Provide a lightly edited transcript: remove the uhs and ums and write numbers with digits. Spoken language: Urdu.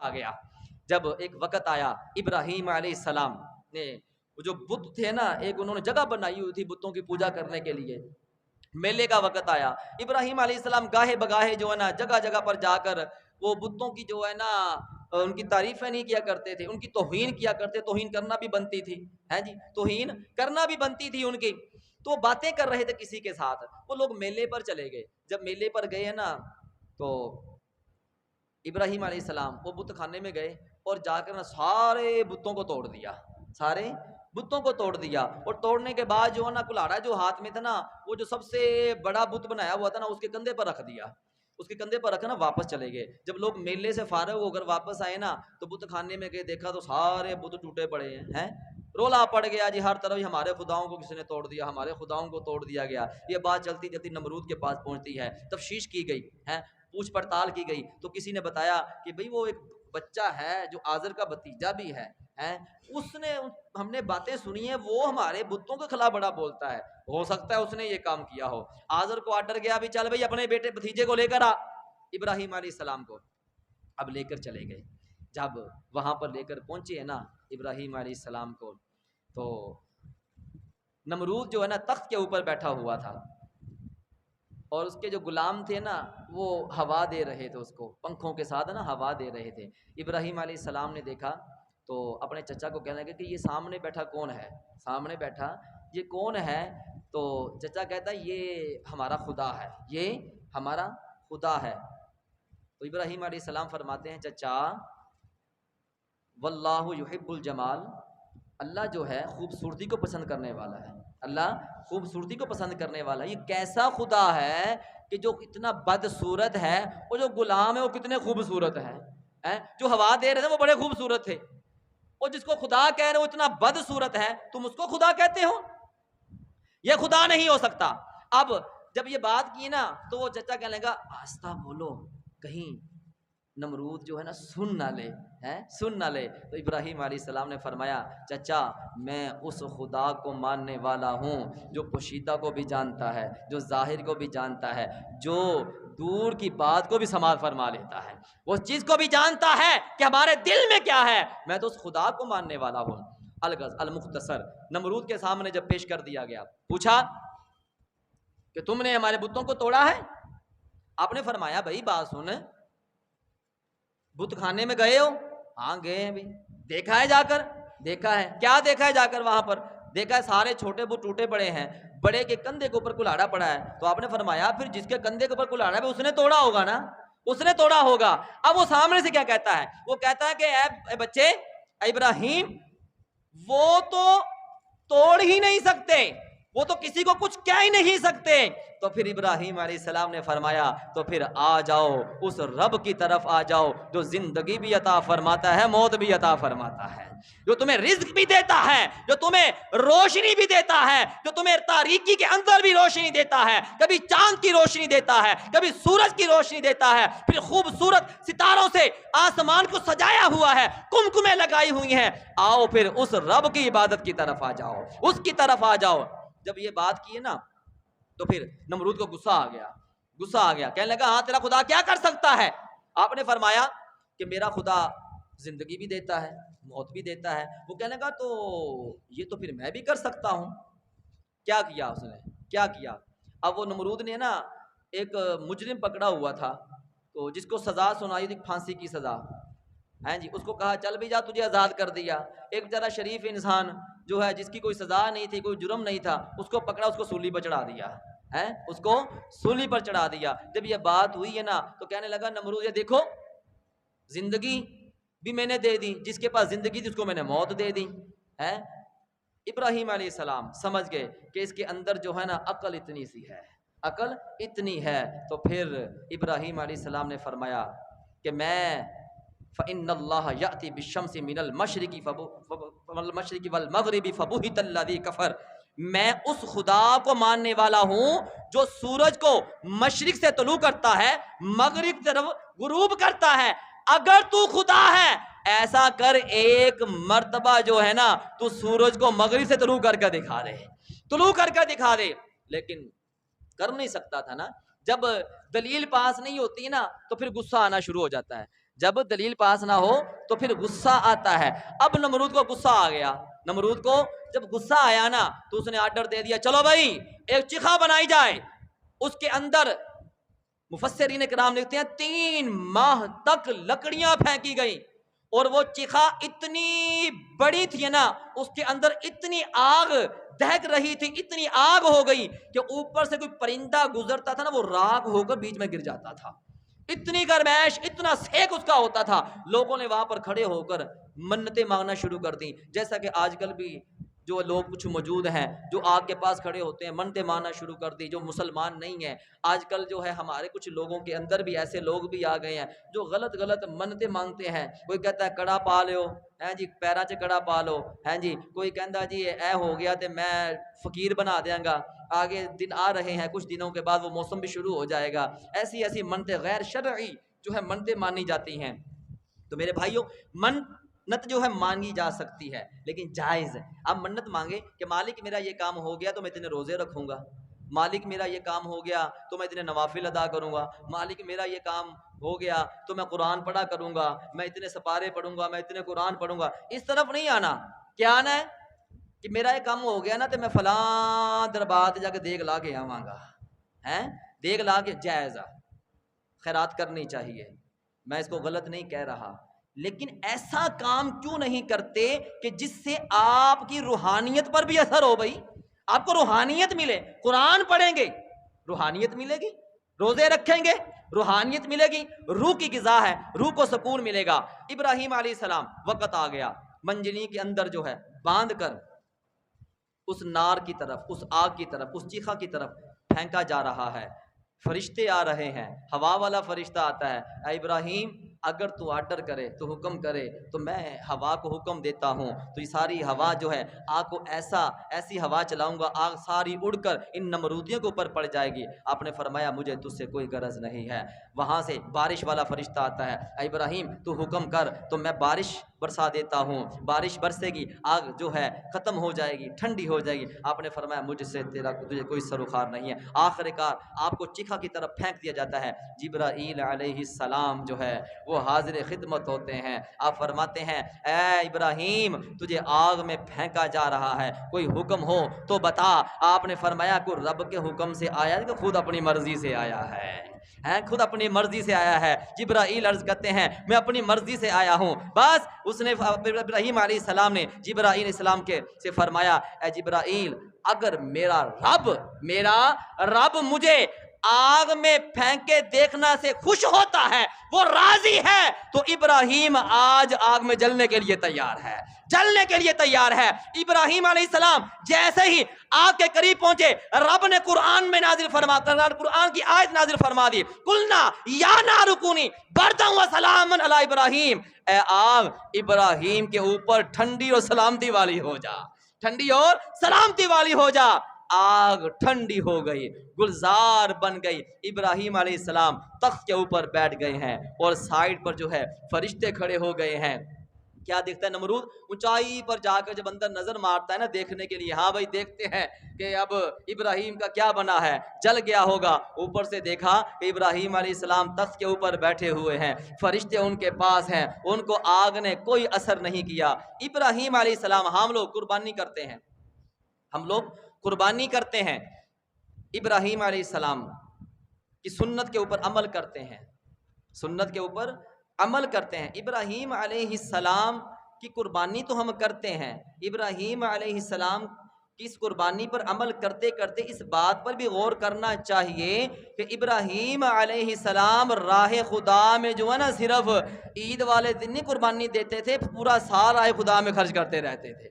آ گیا جب ایک وقت آیا ابراہیم علیہ السلام نے جو بت تھے نا، ایک انہوں نے جگہ بنائی ہوئی تھی بتوں کی پوجا کرنے کے لیے، میلے کا وقت آیا، ابراہیم علیہ السلام گاہے بگاہے جو ہے نا جگہ جگہ پر جا کر وہ بتوں کی جو ہے نا ان کی تعریفیں نہیں کیا کرتے تھے، ان کی توہین کیا کرتے، توہین کرنا بھی بنتی تھی، ہے جی، توہین کرنا بھی بنتی تھی ان کی، تو باتیں کر رہے تھے کسی کے ساتھ، وہ لوگ میلے پر چلے گئے، جب میلے پر گئے ہیں نا تو ابراہیم علیہ السلام وہ بت خانے میں گئے اور جا کر نا سارے بتوں کو توڑ دیا، سارے بتوں کو توڑ دیا، اور توڑنے کے بعد جو ہے نا کلاڑا جو ہاتھ میں تھا نا، وہ جو سب سے بڑا بت بنایا ہوا تھا نا اس کے کندھے پر رکھ دیا، اس کے کندھے پر رکھا نا واپس چلے گئے۔ جب لوگ میلے سے فارغ ہو کر واپس آئے نا تو بت خانے میں گئے، دیکھا تو سارے بت ٹوٹے پڑے ہیں، رولا پڑ گیا جی ہر طرف، ہمارے خداؤں کو کسی نے توڑ دیا، ہمارے خداؤں کو توڑ دیا گیا۔ یہ بات چلتی چلتی نمرود کے پاس پہنچتی ہے، تفتیش کی گئی ہے، پوچھ پڑتال کی گئی تو کسی نے بتایا کہ بھئی وہ ایک بچہ ہے جو آزر کا بھتیجا بھی ہے، اس نے، ہم نے باتیں سنی ہیں، وہ ہمارے بتوں کے خلاف بڑا بولتا ہے، ہو سکتا ہے اس نے یہ کام کیا ہو۔ آزر کو آرڈر گیا بھی چل بھئی اپنے بیٹے بھتیجے کو لے کر آ، ابراہیم علیہ السلام کو اب لے کر چلے گئے۔ جب وہاں پر لے کر پہنچے ہیں نا ابراہیم علیہ السلام کو، تو نمرود جو ہے نا تخت کے اوپر بیٹھا ہوا تھا اور اس کے جو غلام تھے نا وہ ہوا دے رہے تھے، اس کو پنکھوں کے ساتھ نا ہوا دے رہے تھے۔ ابراہیم علیہ السلام نے دیکھا تو اپنے چچا کو کہنے لگے کہ یہ سامنے بیٹھا کون ہے، سامنے بیٹھا یہ کون ہے؟ تو چچا کہتا ہے یہ ہمارا خدا ہے، یہ ہمارا خدا ہے۔ تو ابراہیم علیہ السلام فرماتے ہیں چچا واللہ یحب الجمال، اللہ جو ہے خوبصورتی کو پسند کرنے والا ہے، اللہ خوبصورتی کو پسند کرنے والا ہے۔ یہ کیسا خدا ہے کہ جو اتنا بدصورت ہے، اور جو غلام ہے وہ کتنے خوبصورت ہے، جو ہوا دے رہے تھے وہ بڑے خوبصورت تھے، اور جس کو خدا کہہ رہے وہ اتنا بدصورت ہے، تم اس کو خدا کہتے ہو؟ یہ خدا نہیں ہو سکتا۔ اب جب یہ بات کی نا تو وہ چچا کہنے لگا آہستہ بولو کہیں نمرود جو ہے نا سن نہ لے، سن نہ لے۔ تو ابراہیم علیہ السلام نے فرمایا چچا میں اس خدا کو ماننے والا ہوں جو پوشیدہ کو بھی جانتا ہے، جو ظاہر کو بھی جانتا ہے، جو دور کی بات کو بھی سماعت فرما لیتا ہے، اس چیز کو بھی جانتا ہے کہ ہمارے دل میں کیا ہے، میں تو اس خدا کو ماننے والا ہوں۔ الغرض المختصر نمرود کے سامنے جب پیش کر دیا گیا، پوچھا کہ تم نے ہمارے بتوں کو توڑا ہے؟ آپ نے فرمایا بھائی بات سن، بت خانے میں گئے ہو؟ ہاں گئے ہیں بھی۔ دیکھا ہے جا کر؟ دیکھا ہے۔ کیا دیکھا ہے جا کر وہاں پر؟ دیکھا ہے سارے چھوٹے بت ٹوٹے پڑے ہیں، بڑے کے کندھے کے اوپر کلاڑا پڑا ہے۔ تو آپ نے فرمایا پھر جس کے کندھے کے اوپر کلاڑا ہے اس نے توڑا ہوگا نا، اس نے توڑا ہوگا۔ اب وہ سامنے سے کیا کہتا ہے؟ وہ کہتا ہے کہ اے بچے، ابراہیم وہ تو توڑ ہی نہیں سکتے، وہ تو کسی کو کچھ کہہ ہی نہیں سکتے۔ تو پھر ابراہیم علیہ السلام نے فرمایا تو پھر آ جاؤ اس رب کی طرف آ جاؤ جو زندگی بھی عطا فرماتا ہے، موت بھی عطا فرماتا ہے، جو تمہیں رزق بھی دیتا ہے، جو تمہیں روشنی بھی دیتا ہے، جو تمہیں تاریکی کے اندر بھی روشنی دیتا ہے، کبھی چاند کی روشنی دیتا ہے، کبھی سورج کی روشنی دیتا ہے، پھر خوبصورت ستاروں سے آسمان کو سجایا ہوا ہے، کمکمیں لگائی ہوئی ہیں۔ آؤ پھر اس رب کی عبادت کی طرف آ جاؤ، اس کی طرف آ جاؤ۔ جب یہ بات کی ہے نا تو پھر نمرود کو غصہ آ گیا، غصہ آ گیا، کہنے لگا ہاں تیرا خدا کیا کر سکتا ہے؟ آپ نے فرمایا کہ میرا خدا زندگی بھی دیتا ہے، موت بھی دیتا ہے۔ وہ کہنے لگا تو یہ تو پھر میں بھی کر سکتا ہوں۔ کیا کیا اس نے؟ کیا کیا؟ اب وہ نمرود نے نا ایک مجرم پکڑا ہوا تھا، تو جس کو سزا سنائی تھی پھانسی کی سزا، جی، اس کو کہا چل بھی جا، تجھے آزاد کر دیا۔ ایک بیچارہ شریف انسان جو ہے جس کی کوئی سزا نہیں تھی، کوئی جرم نہیں تھا، اس کو پکڑا، اس کو سولی پر چڑھا دیا، اس کو سولی پر چڑھا دیا۔ جب یہ بات ہوئی ہے نا تو کہنے لگا نمرود یہ دیکھو زندگی بھی میں نے دے دی، جس کے پاس زندگی تھی اس کو میں نے موت دے دی۔ ابراہیم علیہ السلام سمجھ گئے کہ اس کے اندر جو ہے نا عقل اتنی سی ہے، عقل اتنی ہے۔ تو پھر ابراہیم علیہ السلام نے فرمایا کہ میں فَإِنَّ اللَّهَ يَأْتِي بِالشَّمْسِ مِنَ الْمَشْرِقِ وَالْمَغْرِبِ فَبُهِتَ الَّذِي كَفَرَ، میں اس خدا کو ماننے والا ہوں جو سورج کو مشرق سے طلوع کرتا ہے، مغرب کی طرف غروب کرتا ہے۔ اگر تو خدا ہے ایسا کر ایک مرتبہ جو ہے نا تو سورج کو مغرب سے طلوع کر کے دکھا دے، طلوع کر کے دکھا دے۔ لیکن کر نہیں سکتا تھا نا، جب دلیل پاس نہیں ہوتی نا تو پھر غصہ آنا شروع ہو جاتا ہے۔ جب دلیل پاس نہ ہو تو پھر غصہ آتا ہے. اب نمرود کو غصہ آ گیا. نمرود کو جب غصہ آیا نا تو اس نے آرڈر دے دیا چلو بھائی ایک چیخا بنائی جائے. اس کے اندر مفسرین کرام لکھتے ہیں 3 ماہ تک لکڑیاں پھینکی گئی اور وہ چیخا اتنی بڑی تھی نا, اس کے اندر اتنی آگ دہک رہی تھی, اتنی آگ ہو گئی کہ اوپر سے کوئی پرندہ گزرتا تھا نا وہ راکھ ہو کر بیچ میں گر جاتا تھا. اتنی گرمائش, اتنا سیک اس کا ہوتا تھا. لوگوں نے وہاں پر کھڑے ہو کر منتیں مانگنا شروع کر دیں, جیسا کہ آج کل بھی جو لوگ کچھ موجود ہیں جو آگ کے پاس کھڑے ہوتے ہیں منتیں ماننا شروع کر دی. جو مسلمان نہیں ہیں آج کل جو ہے ہمارے کچھ لوگوں کے اندر بھی ایسے لوگ بھی آ گئے ہیں جو غلط منتیں مانگتے ہیں. کوئی کہتا ہے کڑا پا لو ہیں جی, پیراں چ کڑا پا لو ہیں جی. کوئی کہندا جی اے ہو گیا تے میں فقیر بنا دیاں گا. آگے دن آ رہے ہیں, کچھ دنوں کے بعد وہ موسم بھی شروع ہو جائے گا. ایسی منتیں غیر شرعی جو ہے منتیں مانی جاتی ہیں. تو میرے بھائیوں منت جو ہے مانگی جا سکتی ہے لیکن جائز ہے. اب منت مانگے کہ مالک میرا یہ کام ہو گیا تو میں اتنے روزے رکھوں گا, مالک میرا یہ کام ہو گیا تو میں اتنے نوافل ادا کروں گا, مالک میرا یہ کام ہو گیا تو میں قرآن پڑھا کروں گا, میں اتنے سپارے پڑھوں گا, میں اتنے قرآن پڑھوں گا. اس طرف نہیں آنا. کیا آنا ہے کہ میرا یہ کام ہو گیا نا تو میں فلاں دربار جا کے دیگ لا کے آواں گا. دیگ لا کے جائز خیرات کرنی چاہیے, میں اس کو غلط نہیں کہہ رہا, لیکن ایسا کام کیوں نہیں کرتے کہ جس سے آپ کی روحانیت پر بھی اثر ہو. بھائی آپ کو روحانیت ملے, قرآن پڑھیں گے روحانیت ملے گی, روزے رکھیں گے روحانیت ملے گی, روح کی غذا ہے, روح کو سکون ملے گا. ابراہیم علیہ السلام وقت آ گیا, منجنی کے اندر جو ہے باندھ کر اس نار کی طرف, اس آگ کی طرف, اس چیخا کی طرف پھینکا جا رہا ہے. فرشتے آ رہے ہیں, ہوا والا فرشتہ آتا ہے, اے ابراہیم اگر تو آرڈر کرے تو حکم کرے تو میں ہوا کو حکم دیتا ہوں تو یہ ساری ہوا جو ہے آگ کو ایسی ہوا چلاؤں گا, آگ ساری اڑ کر ان نمرودیوں کے اوپر پڑ جائے گی. آپ نے فرمایا مجھے تجھ سے کوئی غرض نہیں ہے. وہاں سے بارش والا فرشتہ آتا ہے, اے ابراہیم تو حکم کر تو میں بارش برسا دیتا ہوں, بارش برسے گی, آگ جو ہے ختم ہو جائے گی, ٹھنڈی ہو جائے گی. آپ نے فرمایا مجھ سے تجھے کوئی سروکار نہیں ہے. آخر کار آپ کو چیخا کی طرف پھینک دیا جاتا ہے. جبرائیل علیہ السلام جو ہے وہ حاضر خدمت ہوتے ہیں. آپ فرماتے ہیں اے ابراہیم تجھے آگ میں پھینکا جا رہا ہے, کوئی حکم ہو تو بتا. آپ نے فرمایا کوئی رب کے حکم سے آیا کہ خود اپنی مرضی سے آیا ہے, خود اپنی مرضی سے آیا ہے. جبرائیل عرض کرتے ہیں میں اپنی مرضی سے آیا ہوں. بس اس نے ابراہیم علیہ السلام نے جبرائیل علیہ السلام کے سے فرمایا اے جبرائیل اگر میرا رب مجھے آگ میں پھینکے دیکھنا سے خوش ہوتا ہے, وہ راضی ہے, تو ابراہیم آج آگ میں جلنے کے لیے تیار ہے, جلنے کے لیے تیار ہے. ابراہیم علیہ السلام جیسے ہی آگ کے قریب پہنچے, رب نے قرآن میں نازل فرما, قرآن کی آیت نازل فرما دی, قلنا یا نار کونی بردا و سلاما علی ابراہیم, اے آگ ابراہیم کے اوپر ٹھنڈی اور سلامتی والی ہو جا, ٹھنڈی اور سلامتی والی ہو جا. آگ ٹھنڈی ہو گئی, گلزار بن گئی. ابراہیم علیہ السلام تخت کے اوپر بیٹھ گئے ہیں اور سائیڈ پر جو ہے فرشتے کھڑے ہو گئے ہیں. کیا دیکھتا ہے نمرود؟ اونچائی پر جا کر جب اندر نظر مارتا ہے نا دیکھنے کے لیے, ہاں بھائی دیکھتے ہیں کہ اب ابراہیم کا کیا بنا ہے, جل گیا ہوگا. اوپر سے دیکھا کہ ابراہیم علیہ السلام تخت کے اوپر بیٹھے ہوئے ہیں, فرشتے ان کے پاس ہیں, ان کو آگ نے کوئی اثر نہیں کیا. ابراہیم علیہ السلام, ہم لوگ قربانی کرتے ہیں, ہم لوگ قربانی کرتے ہیں, ابراہیم علیہ السلام کی سنت کے اوپر عمل کرتے ہیں, سنت کے اوپر عمل کرتے ہیں. ابراہیم علیہ السلام کی قربانی تو ہم کرتے ہیں, ابراہیم علیہ السلام کی اس قربانی پر عمل کرتے کرتے اس بات پر بھی غور کرنا چاہیے کہ ابراہیم علیہ السلام راہ خدا میں جو ہے نا صرف عید والے دن نہیں قربانی دیتے تھے, پورا سال راہ خدا میں خرچ کرتے رہتے تھے.